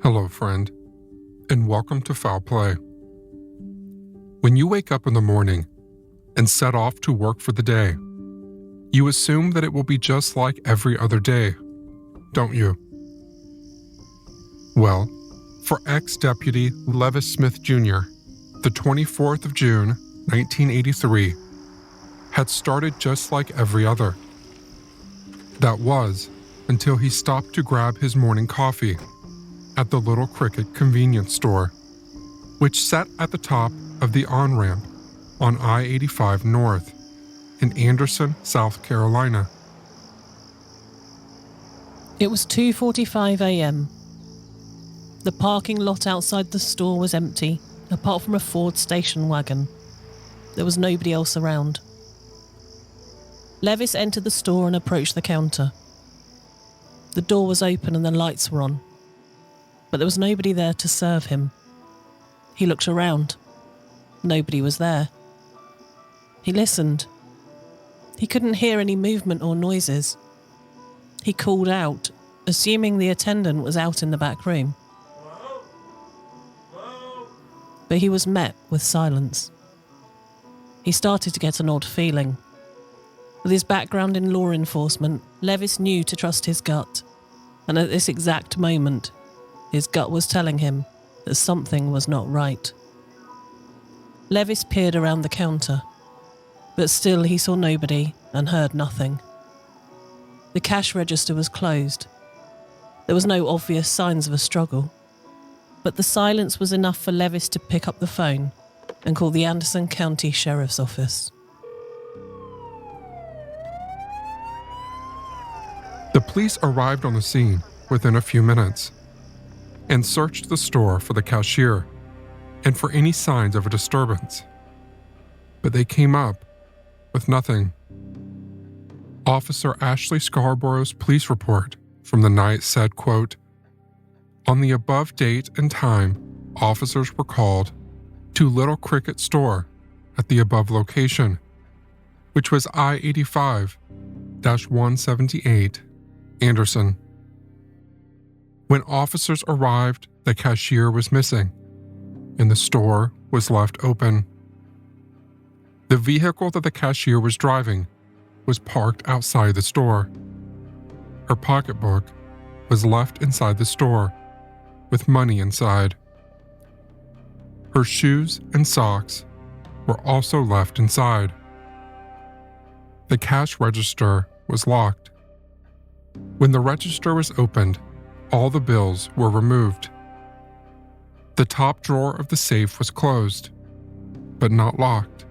Hello, friend, and welcome to Foul Play. When you wake up in the morning and set off to work for the day, you assume that it will be just like every other day, don't you? Well, for ex-deputy Levis Smith Jr., the 24th of June, 1983, had started just like every other. That was until he stopped to grab his morning coffee at the Little Cricket convenience store, which sat at the top of the on-ramp on I-85 North in Anderson, South Carolina. It was 2:45 a.m. The parking lot outside the store was empty, apart from a Ford station wagon. There was nobody else around. Levis entered the store and approached the counter. The door was open and the lights were on, but there was nobody there to serve him. He looked around. Nobody was there. He listened. He couldn't hear any movement or noises. He called out, assuming the attendant was out in the back room. But he was met with silence. He started to get an odd feeling. With his background in law enforcement, Levis knew to trust his gut, and at this exact moment, his gut was telling him that something was not right. Levis peered around the counter, but still he saw nobody and heard nothing. The cash register was closed. There was no obvious signs of a struggle, but the silence was enough for Levis to pick up the phone and call the Anderson County Sheriff's Office. The police arrived on the scene within a few minutes and searched the store for the cashier and for any signs of a disturbance. But they came up with nothing. Officer Ashley Scarborough's police report from the night said, quote, "On the above date and time, officers were called to Little Cricket store at the above location, which was I-85-178, Anderson. When officers arrived, the cashier was missing, and the store was left open. The vehicle that the cashier was driving was parked outside the store. Her pocketbook was left inside the store, with money inside. Her shoes and socks were also left inside. The cash register was locked. When the register was opened, all the bills were removed. The top drawer of the safe was closed, but not locked,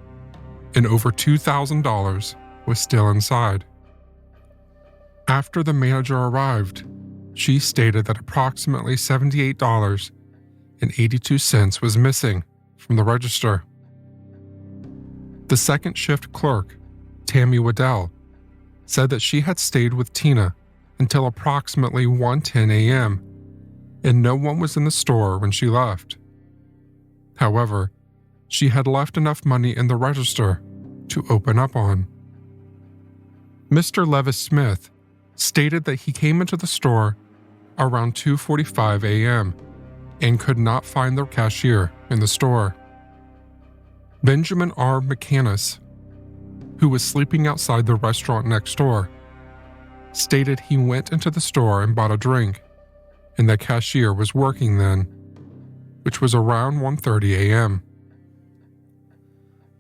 and over $2,000 was still inside. After the manager arrived, she stated that approximately $78.82 was missing from the register. The second shift clerk, Tammy Waddell, said that she had stayed with Tina until approximately 1:10 a.m., and no one was in the store when she left. However, she had left enough money in the register to open up on. Mr. Levis Smith stated that he came into the store around 2:45 a.m. and could not find the cashier in the store. Benjamin R. McCannis, who was sleeping outside the restaurant next door, stated he went into the store and bought a drink, and the cashier was working then, which was around 1:30 a.m.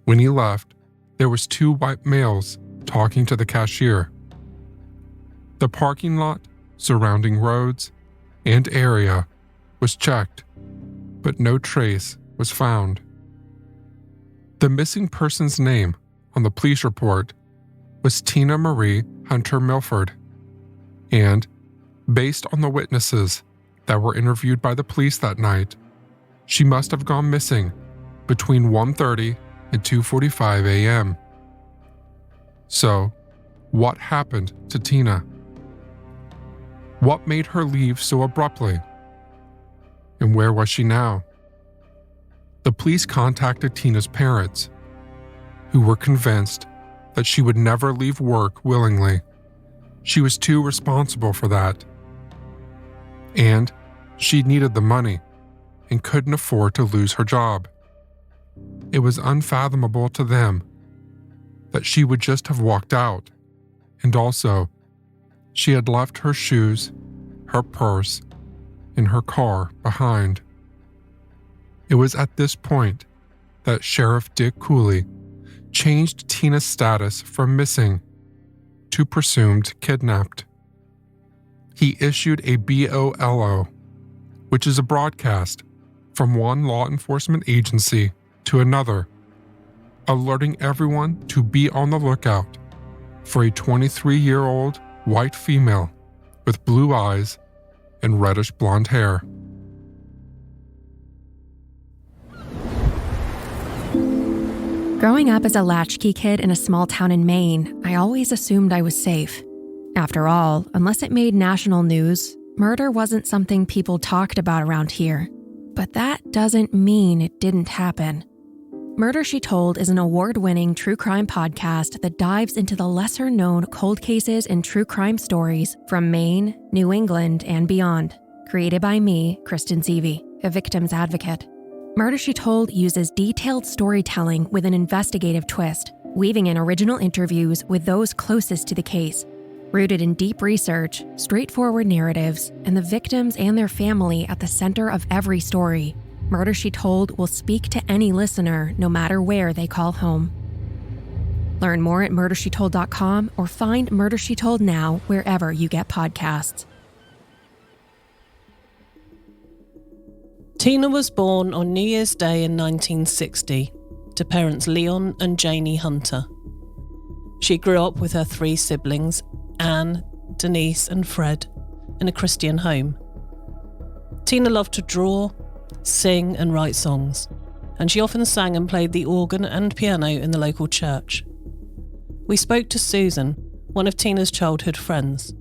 When he left, there was two white males talking to the cashier. The parking lot, surrounding roads, and area was checked, but no trace was found. The missing person's name on the police report was Tina Marie Hunter Milford, and based on the witnesses that were interviewed by the police that night, she must have gone missing between 1:30 and 2:45 a.m. So, what happened to Tina? What made her leave so abruptly? And where was she now? The police contacted Tina's parents, who were convinced that she would never leave work willingly. She was too responsible for that. And She needed the money and couldn't afford to lose her job. It was unfathomable to them that she would just have walked out, and also, she had left her shoes, her purse, and her car behind. It was at this point that Sheriff Dick Cooley changed Tina's status from missing to presumed kidnapped. He issued a BOLO, which is a broadcast from one law enforcement agency to another, alerting everyone to be on the lookout for a 23-year-old white female with blue eyes and reddish blonde hair. Growing up as a latchkey kid in a small town in Maine, I always assumed I was safe. After all, unless it made national news, murder wasn't something people talked about around here. But that doesn't mean it didn't happen. Murder, She Told is an award-winning true crime podcast that dives into the lesser-known cold cases and true crime stories from Maine, New England, and beyond. Created by me, Kristen Seavey, a victim's advocate. Murder, She Told uses detailed storytelling with an investigative twist, weaving in original interviews with those closest to the case. Rooted in deep research, straightforward narratives, and the victims and their family at the center of every story, Murder, She Told will speak to any listener, no matter where they call home. Learn more at murdershetold.com or find Murder, She Told now wherever you get podcasts. Tina was born on New Year's Day in 1960 to parents Leon and Janie Hunter. She grew up with her 3 siblings, Anne, Denise, and Fred, in a Christian home. Tina loved to draw, sing, and write songs, and she often sang and played the organ and piano in the local church. We spoke to Susan, one of Tina's childhood friends.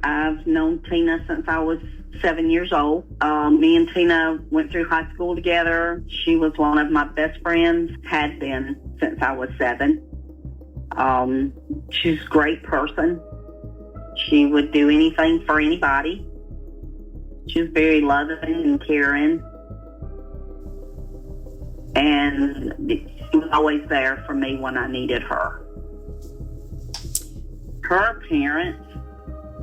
I've known Tina since I was 7 years old. Me and Tina went through high school together. She was one of my best friends, had been since I was 7. She's a great person. She would do anything for anybody. She was very loving and caring. And she was always there for me when I needed her. Her parents,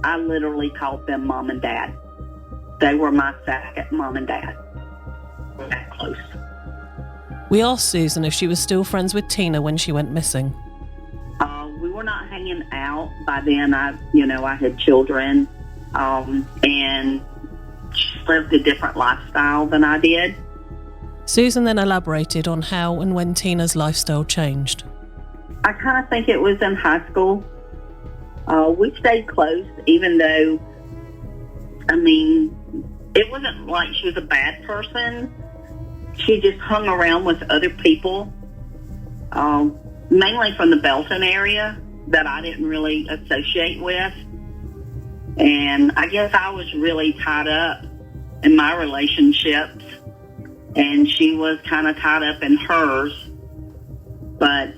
I literally called them Mom and Dad. They were my second mom and dad. We're that close. We asked Susan if she was still friends with Tina when she went missing. We were not hanging out. By then, I had children, and she lived a different lifestyle than I did. Susan then elaborated on how and when Tina's lifestyle changed. I kind of think it was in high school. We stayed close, even though, it wasn't like she was a bad person. She just hung around with other people, mainly from the Belton area that I didn't really associate with. And I guess I was really tied up in my relationships, and she was kind of tied up in hers. But,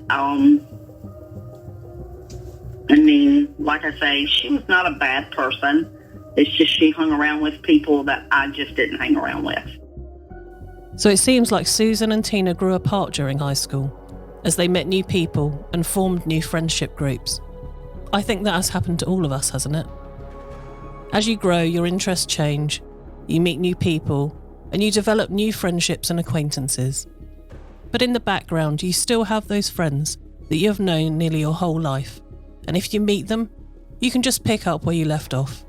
like I say, she was not a bad person. It's just she hung around with people that I just didn't hang around with. So it seems like Susan and Tina grew apart during high school, as they met new people and formed new friendship groups. I think that has happened to all of us, hasn't it? As you grow, your interests change, you meet new people, and you develop new friendships and acquaintances. But in the background, you still have those friends that you have known nearly your whole life. And if you meet them, you can just pick up where you left off.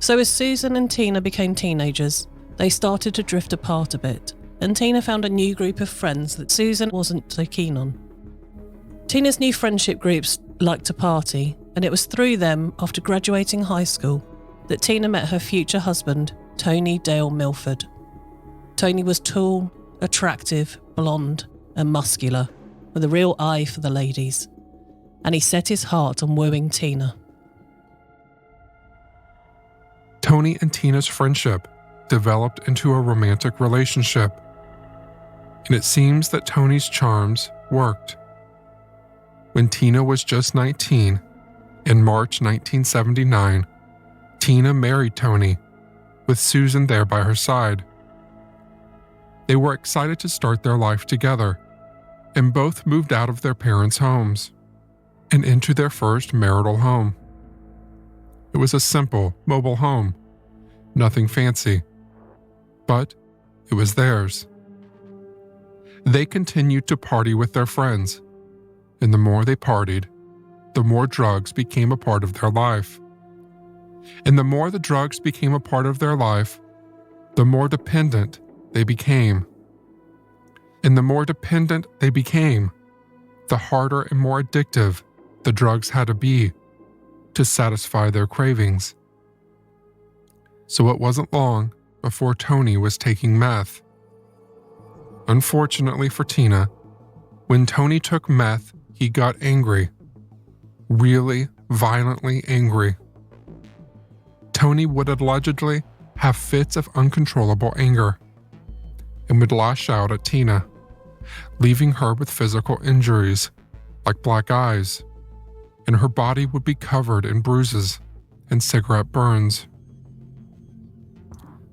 So as Susan and Tina became teenagers, they started to drift apart a bit, and Tina found a new group of friends that Susan wasn't so keen on. Tina's new friendship groups liked to party, and it was through them, after graduating high school, that Tina met her future husband, Tony Dale Milford. Tony was tall, attractive, blonde, and muscular, with a real eye for the ladies, and he set his heart on wooing Tina. Tony and Tina's friendship developed into a romantic relationship, and it seems that Tony's charms worked. When Tina was just 19, in March 1979, Tina married Tony with Susan there by her side. They were excited to start their life together, and both moved out of their parents' homes and into their first marital home. It was a simple, mobile home, nothing fancy, but it was theirs. They continued to party with their friends, and the more they partied, the more drugs became a part of their life. And the more the drugs became a part of their life, the more dependent they became. And the more dependent they became, the harder and more addictive the drugs had to be to satisfy their cravings. So it wasn't long before Tony was taking meth. Unfortunately for Tina, when Tony took meth, he got angry. Really violently angry. Tony would allegedly have fits of uncontrollable anger and would lash out at Tina, leaving her with physical injuries like black eyes, and her body would be covered in bruises and cigarette burns.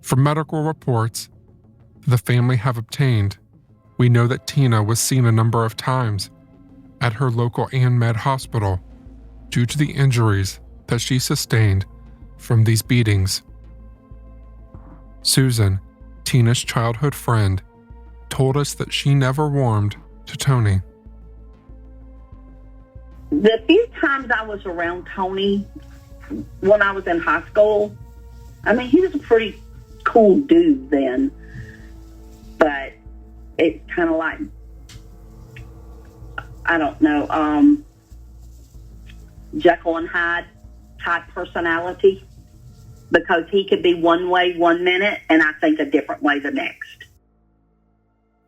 From medical reports the family have obtained, we know that Tina was seen a number of times at her local ANMED hospital due to the injuries that she sustained from these beatings. Susan, Tina's childhood friend, told us that she never warmed to Tony. The few times I was around Tony when I was in high school, I mean, he was a pretty cool dude then, but it's kind of like, I don't know, Jekyll and Hyde type personality, because he could be one way one minute and I think a different way the next.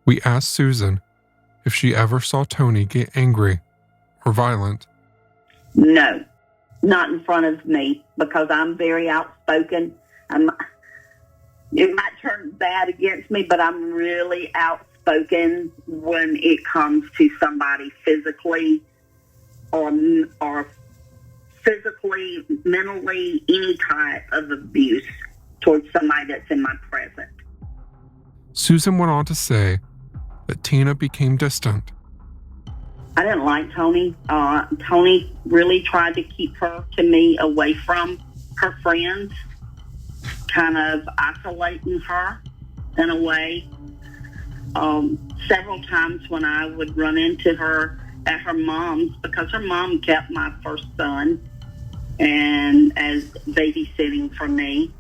We asked Susan if she ever saw Tony get angry or violent. No, not in front of me, because I'm very outspoken. It might turn bad against me, but I'm really outspoken when it comes to somebody physically or physically, mentally, any type of abuse towards somebody that's in my presence. Susan went on to say that Tina became distant. I didn't like Tony. Tony really tried to keep her to me away from her friends, kind of isolating her in a way. Several times when I would run into her at her mom's, because her mom kept my first son and as babysitting for me.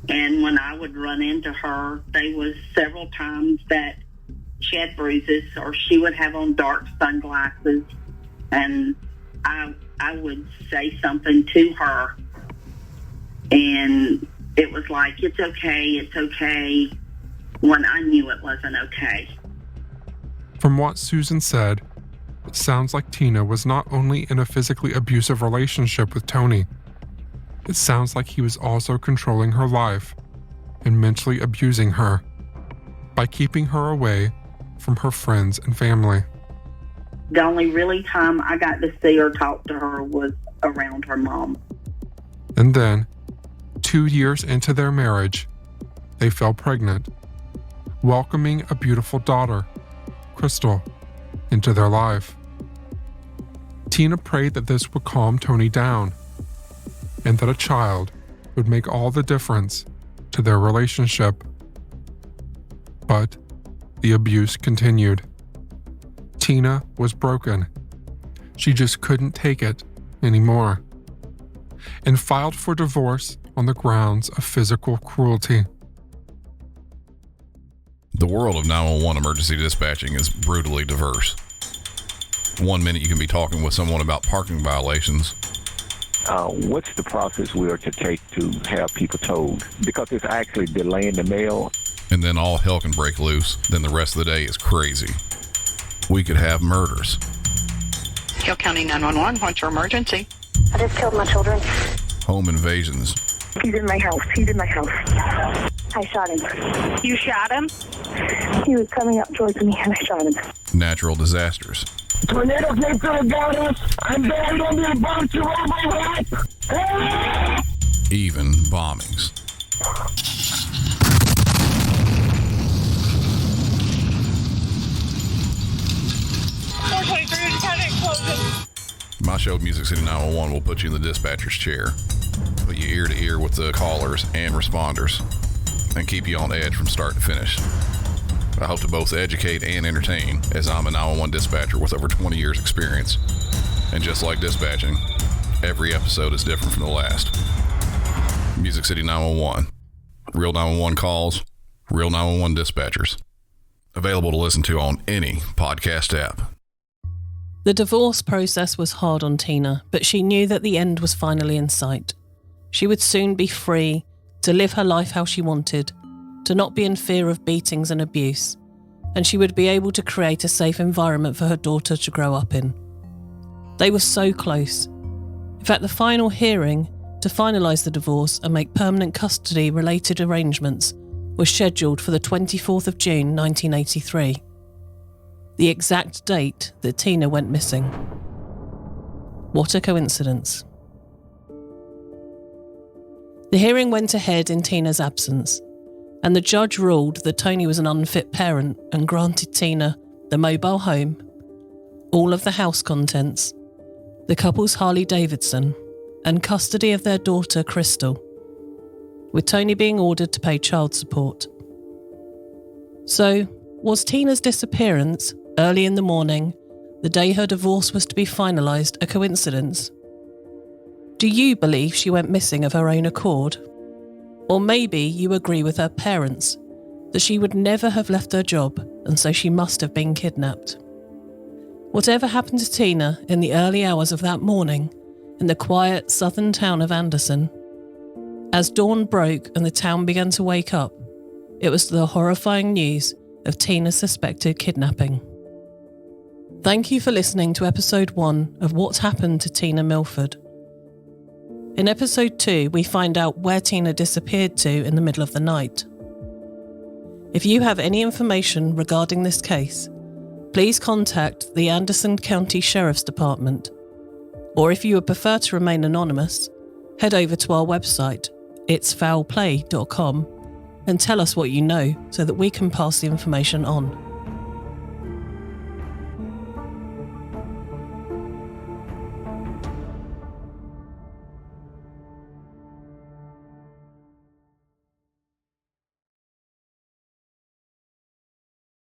And when I would run into her, there was several times that she had bruises, or she would have on dark sunglasses, and I would say something to her, and it was like, it's okay, when I knew it wasn't okay. From what Susan said, it sounds like Tina was not only in a physically abusive relationship with Tony, it sounds like he was also controlling her life and mentally abusing her by keeping her away from her friends and family. The only really time I got to see her, talk to her, was around her mom. And then, 2 years into their marriage, they fell pregnant, welcoming a beautiful daughter, Crystal, into their life. Tina prayed that this would calm Tony down, and that a child would make all the difference to their relationship. But the abuse continued. Tina was broken. She just couldn't take it anymore, and filed for divorce on the grounds of physical cruelty. The world of 911 emergency dispatching is brutally diverse. 1 minute you can be talking with someone about parking violations. What's the process we are to take to have people towed? Because it's actually delaying the mail. And then all hell can break loose. Then the rest of the day is crazy. We could have murders. Hill County 911, what's your emergency? I just killed my children. Home invasions. He's in my house. I shot him. You shot him? He was coming up towards me and I shot him. Natural disasters. Tornado came through the gutters. I'm buried under a bunch of my life. Even bombings. My show, Music City 911, will put you in the dispatcher's chair, put you ear to ear with the callers and responders, and keep you on edge from start to finish. I hope to both educate and entertain, as I'm a 911 dispatcher with over 20 years experience. And just like dispatching, every episode is different from the last. Music City 911. Real 911 calls, real 911 dispatchers. Available to listen to on any podcast app. The divorce process was hard on Tina, but she knew that the end was finally in sight. She would soon be free to live her life how she wanted, to not be in fear of beatings and abuse, and she would be able to create a safe environment for her daughter to grow up in. They were so close. In fact, the final hearing to finalise the divorce and make permanent custody-related arrangements was scheduled for the 24th of June 1983, the exact date that Tina went missing. What a coincidence. The hearing went ahead in Tina's absence, and the judge ruled that Tony was an unfit parent and granted Tina the mobile home, all of the house contents, the couple's Harley-Davidson, and custody of their daughter Crystal, with Tony being ordered to pay child support. So, was Tina's disappearance early in the morning, the day her divorce was to be finalised, a coincidence? Do you believe she went missing of her own accord? Or maybe you agree with her parents, that she would never have left her job and so she must have been kidnapped. Whatever happened to Tina in the early hours of that morning in the quiet southern town of Anderson, as dawn broke and the town began to wake up, it was the horrifying news of Tina's suspected kidnapping. Thank you for listening to episode 1 of What Happened to Tina Milford. In episode 2, we find out where Tina disappeared to in the middle of the night. If you have any information regarding this case, please contact the Anderson County Sheriff's Department, or if you would prefer to remain anonymous, head over to our website, itsfoulplay.com, and tell us what you know so that we can pass the information on.